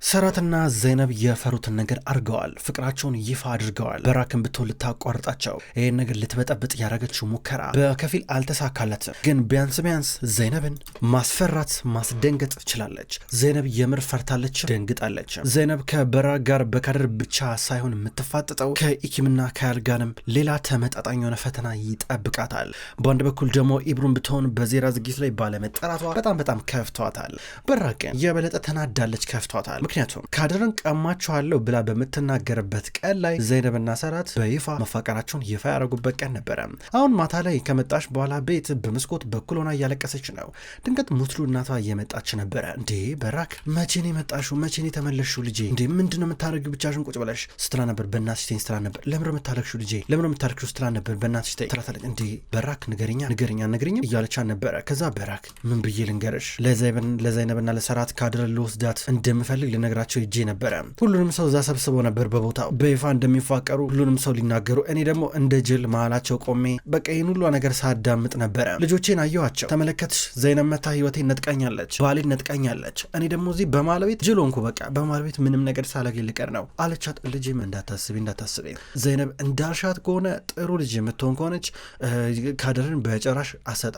ሰራትና ዘይነብ የፈሩትን ነገር አድርገዋል። ፍቅራቸውን ይፋ አድርገዋል። በራክን ብትሆን ልታቋርጣቸው ይህን ነገር ልትበጠብጥ ያደረገችው ሙከራ በከፊል አልተሳካለትም። ግን ቢያንስ ዘይነብን ማስፈራት ማስደንገጥ ችላለች። ዘይነብ የምር ፈርታለች፣ ደንግጣለች። ዘይነብ ከበራክ ጋር በካድር ብቻ ሳይሆን የምትፋጠጠው ከኢኪምና ከያልጋንም ሌላ ተመጣጣኝ የሆነ ፈተና ይጠብቃታል። በአንድ በኩል ደግሞ ኢብሩን ብትሆን በዜራ ዝግጅት ላይ ባለመጠራቷ በጣም ከፍቷታል። በራክን የበለጠ ተናዳለች፣ ከፍቷታል። ምክንያቱም ካድርን ቀማችኋለሁ ብላ በምትናገርበት ቀን ላይ ዘይነብና ሰራት በይፋ መፋቀራቸውን ይፋ ያደረጉበት ቀን ነበረ። አሁን ማታ ላይ ከመጣች በኋላ ቤት በመስኮት በኩል ሆና እያለቀሰች ነው። ድንገት ሙትሉ እናቷ እየመጣች ነበረ። እንዴ በራክ መቼን የመጣሽው? መቼን የተመለሽው ልጄ? እንዴ ምንድነው የምታደርጊው ብቻሽን ቁጭ ብለሽ ስትላ ነበር። በእናትሽ ተይኝ ስትላ ነበር። ለምን የምታለቅሽው ልጄ? ለምን የምታለቅሽው ስትላ ነበር። በእናትሽ ተይኝ ትላታለች። እንዴ በራክ ንገሪኛ እያለቻ ነበረ። ከዛ በራክ ምን ብዬ ልንገርሽ? ለዘይነብና ለሰራት ካድር ልወስዳት እንደምፈልግ ነግራቸው ይጄ ነበረ። ሁሉንም ሰው እዛ ሰብስበው ነበር በቦታው በይፋ እንደሚፋቀሩ ሁሉንም ሰው ሊናገሩ። እኔ ደግሞ እንደ ጅል መሃላቸው ቆሜ በቃ ይህን ሁሉ ነገር ሳዳምጥ ነበረ። ልጆቼን አየኋቸው። ተመለከትሽ? ዘይነብ መታ ህይወቴን ነጥቃኛለች፣ ባሌን ነጥቃኛለች። እኔ ደግሞ እዚህ በማለቤት ጅል ሆንኩ። በቃ በማለቤት ምንም ነገር ሳላገኝ ልቀር ነው አለቻት። ልጄም እንዳታስቢ ዘይነብ እንዳልሻት ከሆነ ጥሩ ልጅ የምትሆን ከሆነች ካድርን በጭራሽ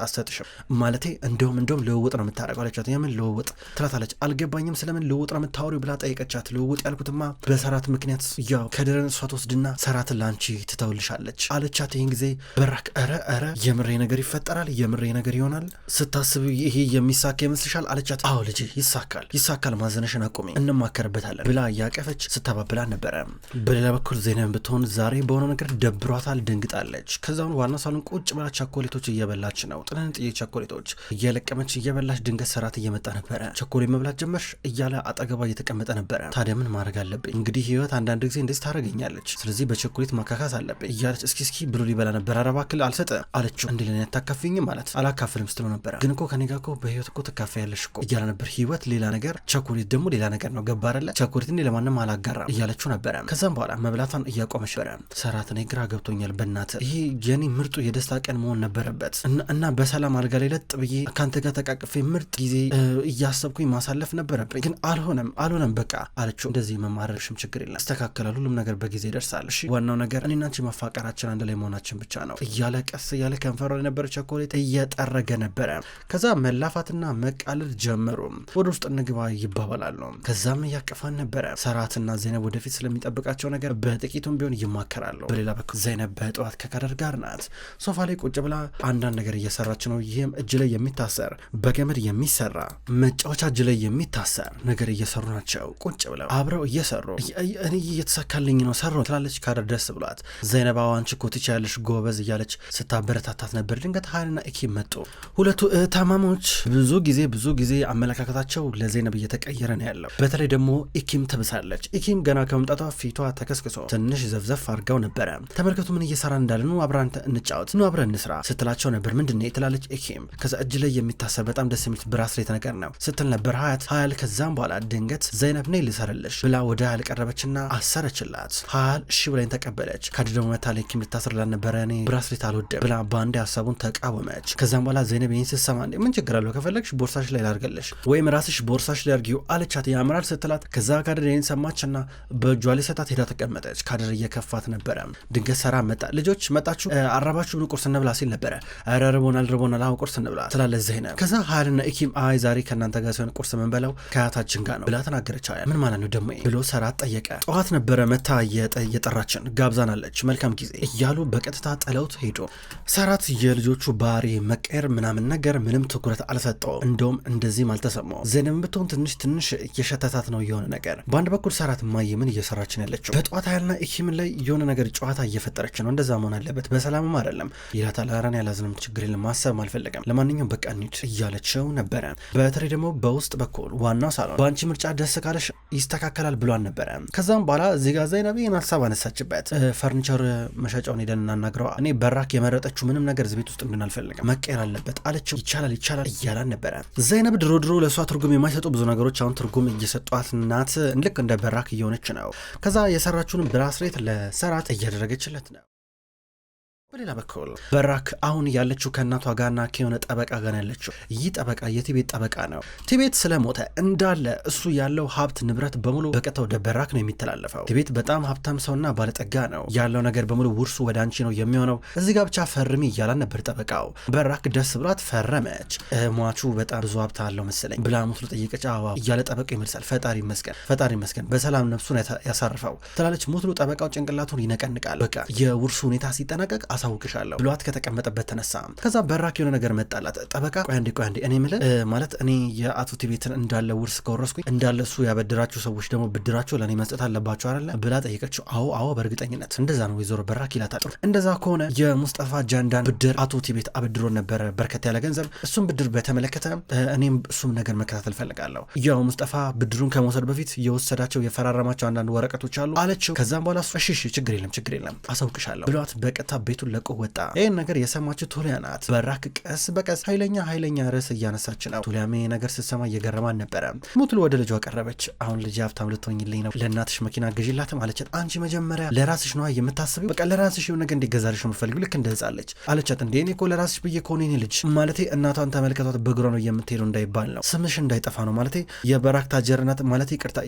አሰጥሽም ማለቴ እንደውም ልውውጥ ነው የምታደርገው አለቻት። የምን ልውውጥ ትላታለች። አልገባኝም ስለምን ልውውጥ ነው የምታወሪው ብላ ጠይቀቻት። ልውውጥ ያልኩትማ በሰራት ምክንያት ያው ከድረን እሷ ትወስድና ሰራትን ላንቺ ትተውልሻለች አለቻት። ይህን ጊዜ በራክ ኧረ የምሬ ነገር ይፈጠራል፣ የምሬ ነገር ይሆናል፣ ስታስብ ይሄ የሚሳካ ይመስልሻል አለቻት። አዎ ልጄ ይሳካል፣ ማዘነሽን አቁሚ፣ እንማከርበታለን ብላ እያቀፈች ስታባብላ ነበረ። በሌላ በኩል ዘይነብ ብትሆን ዛሬ በሆነው ነገር ደብሯታል፣ ደንግጣለች። ከዛውን ዋና ሳሎን ቁጭ ብላ ቸኮሌቶች እየበላች ነው። ጥንጥዬ ቸኮሌቶች እየለቀመች እየበላች ድንገት ሰራት እየመጣ ነበረ። ቸኮሌት መብላት ጀመርሽ እያለ አጠገቧ እየተቀመጠ ነበረ። ታዲያ ምን ማድረግ አለብኝ? እንግዲህ ህይወት አንዳንድ ጊዜ እንደዚህ ታደርገኛለች፣ ስለዚህ በቸኮሌት ማካካስ አለብኝ እያለች እስኪ ብሎ ሊበላ ነበር። አረባ ክል አልሰጠ አለችው። እንዴ ለኔ አታካፍኝ ማለት አላካፍልም ስትለው ነበረ። ግን እኮ ከኔ ጋር እኮ በህይወት እኮ ትካፈያለሽ እኮ እያለ ነበር። ህይወት ሌላ ነገር፣ ቸኮሌት ደግሞ ሌላ ነገር ነው። ገባ አይደለ? ቸኮሌት እንዴ ለማንም አላጋራም እያለችው ነበረ። ከዛም በኋላ መብላቷን እያቆመች ነበረ። ሰራት እኔ ግራ ገብቶኛል፣ በእናትህ ይሄ የኔ ምርጡ የደስታ ቀን መሆን ነበረበት እና በሰላም አልጋ ላይ ለጥ ብዬ ካንተ ጋር ተቃቅፌ ምርጥ ጊዜ እያሰብኩኝ ማሳለፍ ነበረብኝ፣ ግን አልሆነም በቃ አለችው። እንደዚህ መማረርሽም ችግር የለም፣ ይስተካከላል፣ ሁሉም ነገር በጊዜ ይደርሳል። እሺ ዋናው ነገር እኔና አንቺ መፋቀራችን አንድ ላይ መሆናችን ብቻ ነው እያለ ቀስ እያለ ከንፈሯ የነበረ ቸኮሌት እየጠረገ ነበረ። ከዛ መላፋትና መቃለል ጀመሩ። ወደ ውስጥ እንግባ ይባባላሉ። ከዛም እያቀፋን ነበረ። ሰራትና ዘይነብ ወደፊት ስለሚጠብቃቸው ነገር በጥቂቱም ቢሆን ይማከራሉ። በሌላ በኩል ዘይነብ በጠዋት ከካድር ጋር ናት። ሶፋ ላይ ቁጭ ብላ አንዳንድ ነገር እየሰራች ነው። ይህም እጅ ላይ የሚታሰር በገመድ የሚሰራ መጫወቻ እጅ ላይ የሚታሰር ነገር እየሰሩ ናቸው። ቁጭ ብለው አብረው እየሰሩ እኔ እየተሳካልኝ ነው ሰሩ ትላለች። ካድር ደስ ብሏት ዘይነብ አንቺ እኮ ትችያለሽ ጎበዝ እያለች ስታበረታታት ነበር። ድንገት ሀይልና ኢኪም መጡ። ሁለቱ ታማሞች ብዙ ጊዜ አመለካከታቸው ለዘይነብ እየተቀየረ ነው ያለው። በተለይ ደግሞ ኢኪም ትብሳለች። ኢኪም ገና ከመምጣቷ ፊቷ ተከስክሶ ትንሽ ዘፍዘፍ አድርጋው ነበረ። ተመልከቱ ምን እየሰራ እንዳለ፣ ኑ አብረን እንጫወት፣ ኑ አብረን እንስራ ስትላቸው ነበር። ምንድነው ትላለች ኢኪም። ከዛ እጅ ላይ የሚታሰር በጣም ደስ የሚል ብራስሌት ነገር ነው ስትል ነበር ሀያል። ከዛም በኋላ ድንገት ዘይነብ ነይ ልሰርልሽ ብላ ወደ ሀያል ቀረበችና አሰረችላት። ሀያል እሺ ብላኝ ተቀበለች። ካድ ደግሞ መታ ኢኪም ልታስርላት ነበረ። እኔ ብራስሌት አልወድም ብላ በአንድ ሀሳቡን ተቃወመች። ከዛም በኋላ ዘይነብ ይህን ስትሰማ ምን ችግር አለው ከፈለግሽ ቦርሳሽ ላይ ላርገልሽ ወይም ራስሽ ቦርሳሽ ላይ አርጊው አለቻት። ያምራል ስትላት ከዛ ካድር ይህን ሰማችና በእጇ ላይ ሰጣት ሄዳ ተቀመጠች። ካድር እየከፋት ነበረ። ድንገት ሰራ መጣ። ልጆች መጣችሁ አራባችሁ ብሎ ቁርስ እንብላ ሲል ነበረ። ኧረ ርቦናል አሁን ቁርስ እንብላ ትላለች ዘይነብ። ከዛ ሀያልና ኢኪም አይ ዛሬ ከእናንተ ጋር ሲሆን ቁርስ የምንበላው ከአያታችን ጋር ነው ብላ ተናገረች። ሀያል ምን ማለት ነው ደግሞ ብሎ ሰራት ጠየቀ። ጠዋት ነበረ መታ እየጠራችን ጋብዛናለች፣ መልካም ጊዜ እያሉ በቀጥታ ጥለውት ሄዱ። ሰራት የልጆቹ ባህሪ መቀየር ምናምን ነገር ምንም ትኩረት አልሰጠውም። እንደውም እንደዚህም አልተሰማው። ዘይነብ ብትሆን ትንሽ እየሸተታት ነው የሆነ ነገር። በአንድ በኩል ሰራት ማየ ምን እየሰራችን ያለችው በጠዋት ሀያልና ኢኪም ላይ የሆነ ነገር ጨዋታ እየፈጠረች ነው። እንደዛ መሆን አለበት፣ በሰላምም አይደለም ይላታል። አራን ያላዝንም ችግር የለም ማሰብ አልፈለገም። ለማንኛውም በቃ እንሂድ እያለችው ነበረ። በተለይ ደግሞ በውስጥ በኩል ዋናው ሳሎን በአንቺ ምርጫ ደስ ካለሽ ይስተካከላል ብሏን ነበረ። ከዛም በኋላ እዚህ ጋር ዘይነብ ይህን ሀሳብ አነሳችበት። ፈርኒቸር መሸጫውን ሄደን እናናግረዋ፣ እኔ በራክ የመረጠችው ምንም ነገር እዚህ ቤት ውስጥ እንድን አልፈልግም፣ መቀየር አለበት አለችው። ይቻላል እያላን ነበረ። ዘይነብ ድሮ ለእሷ ትርጉም የማይሰጡ ብዙ ነገሮች አሁን ትርጉም እየሰጧት ናት። ልክ እንደ በራክ እየሆነች ነው። ከዛ የሰራችውን ብራስሌት ለሰራት እያደረገችለት ነው። በሌላ በኩል በራክ አሁን ያለችው ከእናቷ ጋርና ከሆነ ጠበቃ ጋር ያለችው። ይህ ጠበቃ የቲቤት ጠበቃ ነው። ቲቤት ስለሞተ እንዳለ እሱ ያለው ሀብት ንብረት በሙሉ በቀጥታ ወደ በራክ ነው የሚተላለፈው። ቲቤት በጣም ሀብታም ሰውና ባለጠጋ ነው። ያለው ነገር በሙሉ ውርሱ ወደ አንቺ ነው የሚሆነው። እዚህ ጋር ብቻ ፈርሚ እያላን ነበር ጠበቃው። በራክ ደስ ብሏት ፈረመች። ሟቹ በጣም ብዙ ሀብት አለው መሰለኝ ብላ ሙስሉ ጠየቀች። አዋ እያለ ጠበቃው ይመልሳል። ፈጣሪ ይመስገን በሰላም ነፍሱን ያሳርፈው ትላለች ሙስሉ። ጠበቃው ጭንቅላቱን ይነቀንቃል። በቃ የውርሱ ሁኔታ ሲጠናቀቅ አሳውቅሻለሁ ብሏት ከተቀመጠበት ተነሳ። ከዛ በራክ የሆነ ነገር መጣላት። ጠበቃ ቆይ አንዴ እኔ የምልህ ማለት እኔ የአቶ ቲቤትን እንዳለ ውርስ ከወረስኩኝ እንዳለ እሱ ያበድራችሁ ሰዎች ደግሞ ብድራቸው ለእኔ መስጠት አለባቸው አይደለ ብላ ጠየቀችው። አዎ በእርግጠኝነት እንደዛ ነው ወይዘሮ በራክ ይላታል። እንደዛ ከሆነ የሙስጠፋ ጃንዳን ብድር አቶ ቲቤት አበድሮ ነበረ በርከት ያለ ገንዘብ። እሱም ብድር በተመለከተ እኔም እሱም ነገር መከታተል ፈልጋለሁ። ያው ሙስጠፋ ብድሩን ከመውሰድ በፊት የወሰዳቸው የፈራረማቸው አንዳንድ ወረቀቶች አሉ አለችው። ከዛም በኋላ እሺ ችግር የለም አሳውቅሻለሁ ብሏት በቀጥታ ቤቱን ለቆ ወጣ። ይህን ነገር የሰማችው ቱሊያ ናት። በራክ ቀስ በቀስ ኃይለኛ ርዕስ እያነሳች ነው። ቱሊያም ይሄ ነገር ስትሰማ እየገረማን ነበረ። ሙትሉ ወደ ልጇ ቀረበች። አሁን ልጅ ሀብታም ልትሆኝልኝ ነው፣ ለእናትሽ መኪና ገዢላትም አለቻት። አንቺ መጀመሪያ ለራስሽ ነዋ የምታስቢው፣ በቃ ለራስሽ የሆነ ነገር እንዲገዛልሽ ነው የምትፈልጊው ልክ እንደ ህጻን ልጅ አለቻት። እንዴ እኔ እኮ ለራስሽ ብዬ ከሆነ እኔ ልጅ ማለቴ እናቷን ተመልከቷት በእግሯ ነው የምትሄደው እንዳይባል ነው፣ ስምሽ እንዳይጠፋ ነው ማለቴ የበራክ ታጀርናት ማለቴ ይቅርታ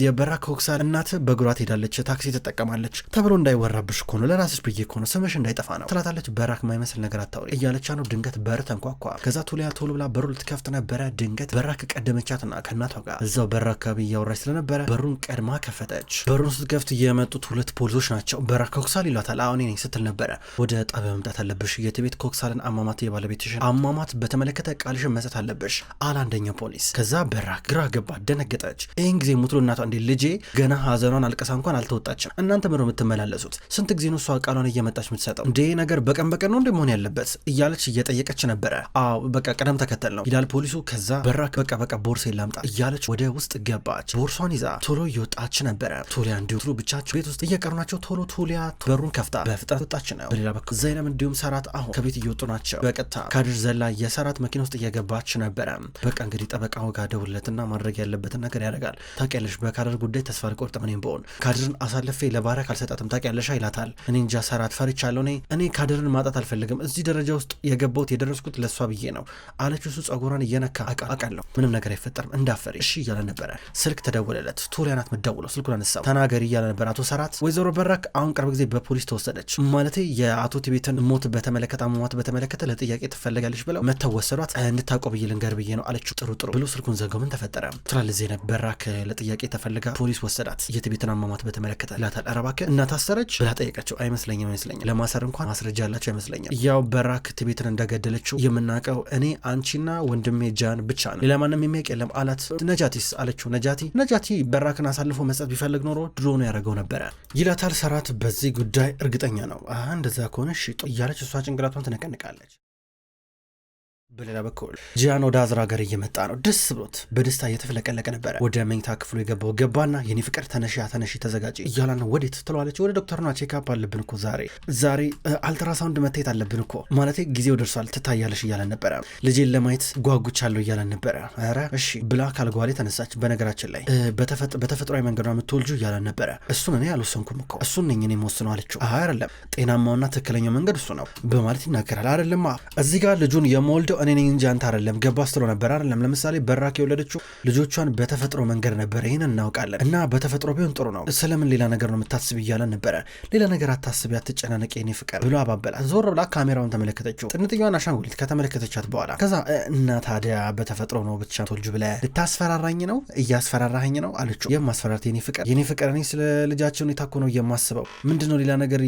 የበራክ ኮክሳል እናት በእግሯ ትሄዳለች ታክሲ ትጠቀማለች ተብሎ እንዳይወራብሽ እኮ ነው ለራስሽ ብዬ ከሆነ ስምሽ እንዳይጠፋ ነው ትላታለች። በራክ ማይመስል ነገር አታውሪ እያለቻ ነው። ድንገት በር ተንኳኳ። ከዛ ቱሊያ ቶሎ ብላ በሩ ልትከፍት ነበረ። ድንገት በራክ ቀደመቻትና ከእናቷ ጋር እዛው በር አካባቢ እያወራች ስለነበረ በሩን ቀድማ ከፈተች። በሩን ስትከፍት የመጡት ሁለት ፖሊሶች ናቸው። በራክ ኮክሳል ይሏታል። አሁን እኔ ስትል ነበረ ወደ ጣቢያ መምጣት አለብሽ፣ የቲቤት ኮክሳልን አሟሟት የባለቤትሽን አሟሟት በተመለከተ ቃልሽን መስጠት አለብሽ አለ አንደኛው ፖሊስ። ከዛ በራክ ግራ ገባ፣ ደነገጠች። ይህን ጊዜ ሙትሎ እናቷ እንዴ ልጄ ገና ሀዘኗን አልቀሳ እንኳን አልተወጣችም፣ እናንተ ምሮ የምትመላለሱት ስንት ጊዜ ነው እሷ ቃሏን እየመጣች የምትሰጠው እንዴ ነገር በቀን ነው እንደ መሆን ያለበት እያለች እየጠየቀች ነበረ። አዎ በቃ ቀደም ተከተል ነው ይላል ፖሊሱ። ከዛ በራክ በቃ ቦርሴ ላምጣ እያለች ወደ ውስጥ ገባች። ቦርሷን ይዛ ቶሎ እየወጣች ነበረ። ቱሊያ እንዲሁ ብቻቸው ቤት ውስጥ እየቀሩ ናቸው። ቶሎ ቱሊያ በሩን ከፍታ በፍጥነት ወጣች ነው። በሌላ በኩል ዘይነብ እንዲሁም ሰራት አሁን ከቤት እየወጡ ናቸው። በቀጥታ ካድር ዘላ የሰራት መኪና ውስጥ እየገባች ነበረ። በቃ እንግዲህ ጠበቃው ጋር ደውለትና ማድረግ ያለበትን ነገር ያደርጋል። ታውቂያለሽ በካድር ጉዳይ ተስፋ አልቆርጥም እኔም በሆን ካድርን አሳልፌ ለባሪያክ አልሰጣትም ታውቂያለሽ ይላታል። እኔ እንጃ ሰራት ፈርቻለሁ። እኔ ካድርን ማጣት አልፈልግም። እዚህ ደረጃ ውስጥ የገባሁት የደረስኩት ለሷ ብዬ ነው አለችው። እሱ ጸጉሯን እየነካ አውቃለሁ ምንም ነገር አይፈጠርም እንዳፈሪ እሺ እያለ ነበረ። ስልክ ተደወለለት። ቱሊያ ናት የምትደውለው። ስልኩን አነሳው። ተናገሪ እያለ ነበር። አቶ ሰራት ወይዘሮ በራክ አሁን ቅርብ ጊዜ በፖሊስ ተወሰደች ማለቴ የአቶ ቲቤትን ሞት በተመለከተ አሟሟት በተመለከተ ለጥያቄ ትፈለጋለች ብለው መተው ወሰዷት እንድታውቀው ብዬ ልንገር ብዬ ነው አለችው። ጥሩ ብሎ ስልኩን ዘጋው። ምን ተፈጠረ ትላለች ዘይነብ። በራክ ለጥያቄ ተፈልጋ ፖሊስ ወሰዳት የቲቤትን አሟሟት በተመለከተ ይላታል። ኧረ እባክህ እና ታሰረች ብላ ጠየቀችው። አይመስለኝም ለማሰር እንኳን ማስረጃ ያላቸው አይመስለኝም። ያው በራክ ቲቤትን እንደገደለችው የምናውቀው እኔ አንቺና ወንድሜ ጃን ብቻ ነው ሌላ ማንም የሚያውቅ የለም አላት። ነጃቲስ አለችው። ነጃቲ በራክን አሳልፎ መስጠት ቢፈልግ ኖሮ ድሮ ነው ያደረገው ነበረ ይላታል። ሰራት በዚህ ጉዳይ እርግጠኛ ነው። እንደዛ ከሆነ እሺ እያለች እሷ ጭንቅላቷን ትነቀንቃለች። በሌላ በኩል ጂያን ወደ አዝራ ጋር እየመጣ ነው። ደስ ብሎት በደስታ እየተፍለቀለቀ ነበረ። ወደ መኝታ ክፍሉ ገባና የኔ ፍቅር ተነሺ ተዘጋጂ እያላ ነው። ወዴት ትለዋለች። ወደ ዶክተር ነው ቼክአፕ አለብን እኮ ዛሬ አልትራሳውንድ መታየት አለብን እኮ ማለቴ ጊዜው ደርሷል ትታያለሽ እያለን ነበረ። ልጄን ለማየት ጓጉቻለሁ እያለን ነበረ። ኧረ እሺ ብላ ካልጓሌ ተነሳች። በነገራችን ላይ በተፈጥሯዊ መንገዷ የምትወልጁ እያለን ነበረ። እሱን እኔ አልወሰንኩም እኮ እሱን ነኝ እኔ የምወስነው አለችው። አይደለም ጤናማውና ትክክለኛው መንገድ እሱ ነው በማለት ይናገራል። አይደለማ እዚህ ጋር ልጁን የምወልደው እኔ ነኝ እንጂ አንተ አይደለም ገባ ስትሎ ነበር አይደለም። ለምሳሌ በራክ የወለደችው ልጆቿን በተፈጥሮ መንገድ ነበር። ይሄን እናውቃለን እና በተፈጥሮ ቢሆን ጥሩ ነው። ስለምን ሌላ ነገር ነው የምታስብ እያለን ነበረ። ሌላ ነገር አታስቢ፣ አትጨናነቂ የኔ ፍቅር ብሎ አባበላት። ዞር ብላ ካሜራውን ተመለከተችው። ጥንጥያዋን አሻንጉሊት ከተመለከተቻት በኋላ ከዛ እና ታዲያ በተፈጥሮ ነው ብቻ ተወልጁ ብለህ ልታስፈራራኝ ነው እያስፈራራኝ ነው አለችው። የማስፈራራት የኔ ፍቅር እኔ ስለ ልጃቸው ሁኔታ እኮ ነው የማስበው። ምንድነው ሌላ ነገር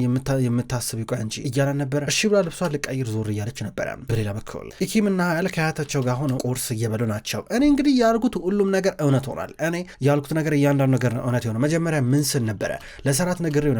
የምታስብ ቆይ አንቺ እያለን ነበረ። እሺ ብላ ልብሷን ልቀይር ዞር እያለች ነበረ። በሌላ በኩል ኢኪምና ከአያታቸው ጋር ሆነው ቁርስ እየበሉ ናቸው። እኔ እንግዲህ ያልኩት ሁሉም ነገር እውነት ሆኗል። እኔ ያልኩት ነገር እያንዳንዱ ነገር ነው እውነት የሆነው። መጀመሪያ ምን ስል ነበረ ለሰራት ነግሬው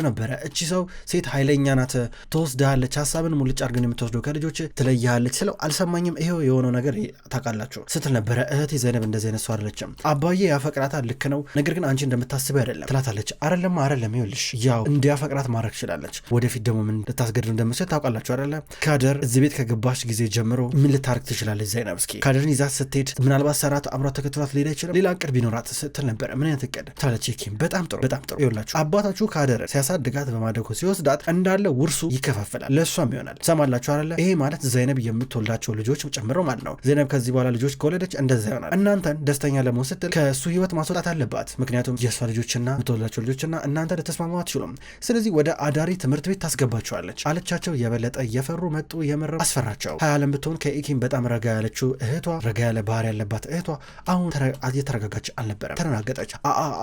ነበረ እቺ ሰው ሴት ኃይለኛ ናት፣ ትወስድሃለች፣ ሀሳብን ሙልጭ አድርገን የምትወስደው ከልጆች ትለያለች ስለው አልሰማኝም። ይሄው የሆነው ነገር ታውቃላችሁ ስትል ነበረ። እህቴ ዘይነብ እንደዚህ አይነት ሰው አይደለችም። አባዬ ያፈቅራታል ልክ ነው፣ ነገር ግን አንቺ እንደምታስበው አይደለም ትላታለች። አይደለም ይኸውልሽ ያው እንዲያፈቅራት ማድረግ ትችላለች። ወደፊት ደግሞ ምን ልታስገድል እንደምትችል ታውቃላችሁ አይደለም። ካደር እዚህ ቤት ከገባሽ ጊዜ ጀምሮ ጀምሮ ምን ልታርግ ትችላለች ዘይነብ? እስኪ ካደርን ይዛት ስትሄድ ምናልባት ሰራት አብሯት ተከትሏት ሊሄድ አይችልም? ሌላ እቅድ ቢኖራት ስትል ነበረ። ምን አይነት እቅድ ታለች ኪም? በጣም ጥሩ በጣም ጥሩ። ይኸውላችሁ አባታችሁ ካደርን ሲያሳድጋት በማደጎ ሲወስዳት እንዳለ ውርሱ ይከፋፈላል፣ ለእሷም ይሆናል። ሰማላችሁ አይደለ? ይሄ ማለት ዘይነብ የምትወልዳቸው ልጆች ጨምሮ ማለት ነው። ዘይነብ ከዚህ በኋላ ልጆች ከወለደች እንደዛ ይሆናል። እናንተን ደስተኛ ለመሆን ስትል ከእሱ ህይወት ማስወጣት አለባት። ምክንያቱም የእሷ ልጆችና የምትወልዳቸው ልጆችና እናንተ ልተስማሙ አትችሉም። ስለዚህ ወደ አዳሪ ትምህርት ቤት ታስገባቸዋለች አለቻቸው። የበለጠ እየፈሩ መጡ። የምር አስፈራቸው። ሀያለም ብትሆን ከኢኪም በጣም ረጋ ያለችው እህቷ፣ ረጋ ያለ ባህሪ ያለባት እህቷ አሁን እየተረጋጋች አልነበረም። ተረጋገጠች።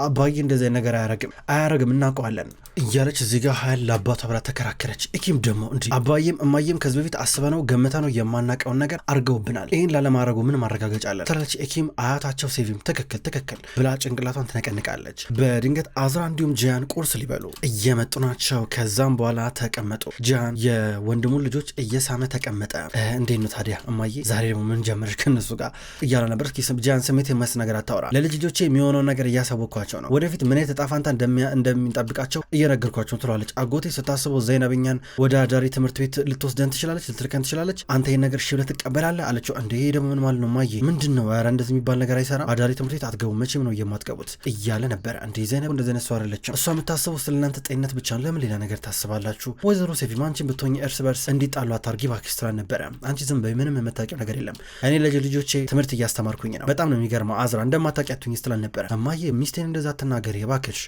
አባዬ እንደዚህ ነገር አያረግም እናውቀዋለን እያለች እዚህ ጋር ሀያል ለአባቷ ብላ ተከራከረች። ኢኪም ደግሞ እንዲህ አባዬም እማዬም ከዚህ በፊት አስበነው ገምተነው የማናውቀውን ነገር አርገውብናል፣ ይህን ላለማድረጉ ምን ማረጋገጫ አለን ትላለች ኢኪም። አያታቸው ሴቪም ትክክል ብላ ጭንቅላቷን ትነቀንቃለች። በድንገት አዝራ እንዲሁም ጂያን ቁርስ ሊበሉ እየመጡ ናቸው። ከዛም በኋላ ተቀመጡ። ጂያን የወንድሙን ልጆች እየሳመ ተቀመጠ። እንዴት ነው ታዲያ እማዬ ዛሬ ደግሞ ምን ጀመረች ከነሱ ጋር እያለ ነበር። እስኪ ጂያን ስሜት የማይመስል ነገር አታወራ፣ ለልጅ ልጆቼ የሚሆነውን ነገር እያሳወቅኳቸው ነው፣ ወደፊት ምን ዕጣ ፈንታ እንደሚጠብቃቸው እየነገርኳቸው ትላለች። አጎቴ ስታስበው ዘይነብኛን ወደ አዳሪ ትምህርት ቤት ልትወስደን ትችላለች፣ ልትልከን ትችላለች፣ አንተ ይህን ነገር እሺ ብለህ ትቀበላለህ አለችው። እንዴ ደግሞ ምን ማለት ነው እማዬ? ምንድን ነው? ኧረ እንደዚህ የሚባል ነገር አይሰራም፣ አዳሪ ትምህርት ቤት አትገቡም፣ መቼም ነው የማትገቡት እያለ ነበረ። እንዴ ዘይነብ እንደዚህ አይነት ሰው አይደለችም፣ እሷ የምታስበው ስለ እናንተ ጤንነት ብቻ ነው፣ ለምን ሌላ ነገር ታስባላችሁ? ወይዘሮ ሴፊም አንቺን ብትሆኝ እርስ በርስ እንዲጣሉ አታርጊ እባክሽ ትላል ነበረ። አንቺ ዝም በይ፣ ምንም የምታውቂው ነገር የለም፣ እኔ ልጆቼ ትምህርት እያስተማርኩኝ ነው። በጣም ነው የሚገርመው አዝራ እንደማታውቂያቱኝ ስትላል ነበረ። እማዬ ሚስቴን እንደዛ አትናገሪ እባክሽ፣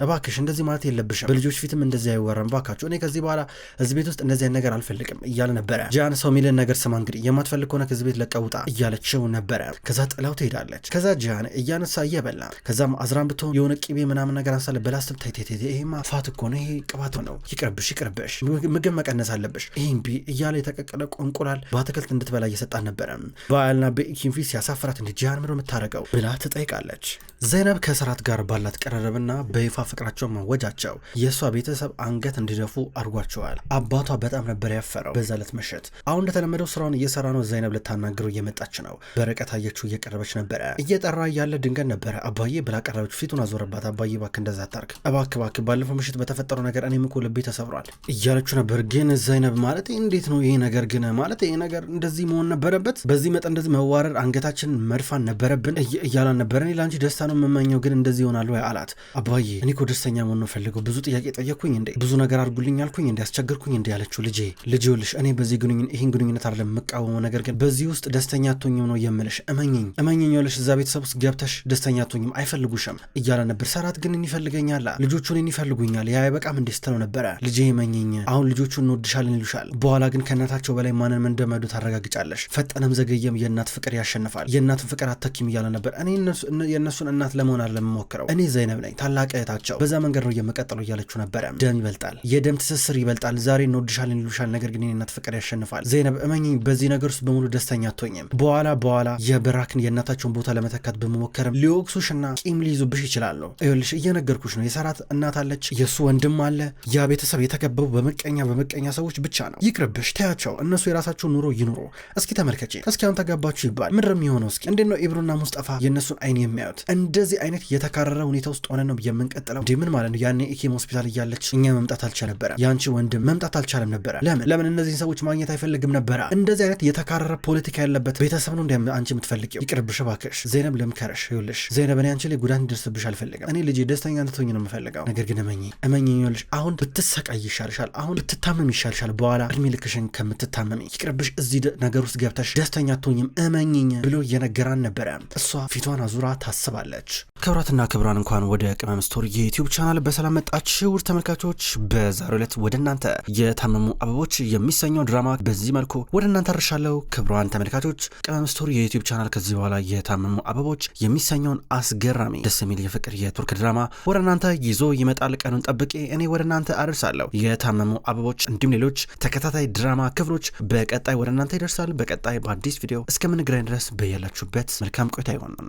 እንደዚህ ማለት የለብሽም፣ በልጆች ፊትም እንደዚህ አይወራም እባካችሁ፣ እኔ ከዚህ በኋላ እዚህ ቤት ውስጥ እንደዚህ ነገር አልፈልግም እያለ ነበረ። ጂያን ሰው ሚልን ነገር ስማ እንግዲህ የማትፈልግ ከሆነ ከዚህ ቤት ለቀውጣ እያለችው ነበረ። ከዛ ጥላው ትሄዳለች። ከዛ ጂያን እያነሳ እየበላ ከዛም አዝራን ብትሆን የሆነ ቅቤ ምናምን ነገር አንሳለ በላስትል ታይቴቴ ይሄማ ፋት እኮ ነው፣ ይሄ ቅባት ነው፣ ይቅርብሽ ምግብ መቀነስ አለብሽ ይሄን ቢ እያለ የተቀቀለ እንቁላል በአትክልት እንድትበላ እየሰጣን ነበረ። በአያልና በኢኪም ፊት ሲያሳፍራት እንደ ጂያን ምንድነው የምታረገው ብላ ትጠይቃለች። ዘይነብ ከሰራት ጋር ባላት ቀረረብና በይፋ ፍቅራቸው ማወጃቸው የእሷ ቤተሰብ አንገት እንዲደፉ አድርጓቸዋል። አባቷ በጣም ነበር ያፈረው በዛ ዕለት ምሽት። አሁን እንደተለመደው ስራውን እየሰራ ነው። ዘይነብ ልታናግረው እየመጣች ነው። በርቀት አየችው፣ እየቀረበች ነበረ። እየጠራ ያለ ድንገት ነበረ አባዬ ብላ ቀረበች። ፊቱን አዞረባት። አባዬ እባክህ እንደዛ አታርግ እባክህ፣ ባለፈው ምሽት በተፈጠረው ነገር እኔም እኮ ልቤ ተሰብሯል እያለችው ነበር። ግን ዘይነብ ማለት እንዴት ነው ይሄ ነገር ግን ማለት ይሄ ነገር እንደዚህ መሆን ነበረበት? በዚህ መጠን እንደዚህ መዋረድ አንገታችን መድፋን ነበረብን እያላን ነበረ። እኔ ለአንቺ ደስታ ነው የምመኘው ግን እንደዚህ ይሆናል ወይ አላት። አባዬ እኔ እኮ ደስተኛ መሆን ነው ፈልገው፣ ብዙ ጥያቄ ጠየቅኩኝ እንዴ፣ ብዙ ነገር አድርጉልኝ አልኩኝ እንዴ፣ አስቸገርኩኝ እንዴ ያለችው። ልጄ እኔ በዚህ ይህን ግንኙነት አይደለም የምቃወመው፣ ነገር ግን በዚህ ውስጥ ደስተኛ አትሆኝም ነው የምልሽ። እመኝኝ ይኸውልሽ እዛ ቤተሰብ ውስጥ ገብተሽ ደስተኛ አትሆኝም፣ አይፈልጉሽም እያለ ነበር። ሰራት ግን ይፈልገኛል፣ ልጆቹን ይፈልጉኛል፣ ያ አይበቃም እንዴ ስትለው ነበረ። ልጄ እመኝኝ፣ አሁን ልጆቹን እንወድሻለን ይሉሻል፣ በኋላ ግን ከእናታቸው በላይ ማንን እንደመዱ ታረጋግጫለሽ። ፈጠነም ዘገየም የእናት ፍቅር ያሸንፋል፣ የእናትን ፍቅር አተኪም እያለ ነበር። እኔ የእነሱን እናት ለመሆን አለመሞክረው፣ እኔ ዘይነብ ነኝ ታላቅ እህታቸው፣ በዛ መንገድ ነው የምቀጥለው እያለችው ነበረ። ደም ይበልጣል፣ የደም ትስስር ይበልጣል። ዛሬ እንወድሻለን ይሉሻል፣ ነገር ግን የእናት ፍቅር ያሸንፋል። ዘይነብ እመኝኝ፣ በዚህ ነገር ውስጥ በሙሉ ደስተኛ አትሆኝም። በኋላ የብራክን የእናታቸውን ቦታ ለመተካት በመሞከርም ሊወቅሱሽና ቂም ሊይዙብሽ ይችላሉ። ይኸውልሽ እየነገርኩሽ ነው፣ የሰራት እናት አለች፣ የእሱ ወንድም አለ። ያ ቤተሰብ የተከበቡ በመቀኛ ሰዎች ብቻ ነው። ይቅርብሽ፣ ተያቸው፣ እነሱ የራሳቸው ኑሮ ይኑሩ። እስኪ ተመልከቼ፣ እስኪ አሁን ተጋባችሁ ይባል ምንድነው የሚሆነው? እስኪ እንዴት ነው ኢብሩና ሙስጠፋ የእነሱን አይን የሚያዩት? እንደዚህ አይነት የተካረረ ሁኔታ ውስጥ ሆነ ነው የምንቀጥለው? እንዴ ምን ማለት ነው? ያኔ ኢኪም ሆስፒታል እያለች እኛ መምጣት አልቻለም ነበረ፣ ያንቺ ወንድም መምጣት አልቻለም ነበረ። ለምን እነዚህን ሰዎች ማግኘት አይፈልግም ነበረ? እንደዚህ አይነት የተካረረ ፖለቲካ ያለበት ቤተሰብ ነው እንደ አንቺ የምትፈልጊው? ይቅርብሽ እባክሽ ዘይነብ፣ ልምከርሽ። ይኸውልሽ ዘይነብ፣ እኔ አንቺ ላይ ጉዳት እንዲደርስብሽ አልፈልግም። እኔ ልጄ ደስተኛ እንድትሆኝ ነው የምፈልገው። ነገር ግን እመኚኝ፣ ይኸውልሽ አሁን ብትሰቃይ ይሻልሻል፣ አሁን ብትታመም ይሻልሻል፣ በኋላ እድሜ ልክሽን ከምትታመሚ። ይቅርብሽ፣ እዚህ ነገር ውስጥ ገብተሽ ደስተኛ አትሆኝም፣ እመኚኝ ብሎ እየነገራን ነበረ። እሷ ፊቷን አዙራ ታስባለች። ክብራትና ክብራን እንኳን ወደ ቅመም ስቶሪ የዩቲዩብ ቻናል በሰላም መጣችሁ ውድ ተመልካቾች። በዛሬው ዕለት ወደ እናንተ የታመሙ አበቦች የሚሰኘው ድራማ በዚህ መልኩ ወደ እናንተ አርሻለሁ። ክብራን ተመልካቾች ቅመም ስቶሪ የዩቲዩብ ቻናል ከዚህ በኋላ የታመሙ አበቦች የሚሰኘውን አስገራሚ ደስ የሚል የፍቅር የቱርክ ድራማ ወደ እናንተ ይዞ ይመጣል። ቀኑን ጠብቄ እኔ ወደ እናንተ አደርሳለሁ። የታመሙ አበቦች እንዲሁም ሌሎች ተከታታይ ድራማ ክፍሎች በቀጣይ ወደ እናንተ ይደርሳል። በቀጣይ በአዲስ ቪዲዮ እስከምንገናኝ ድረስ በያላችሁበት መልካም ቆይታ ይሆን።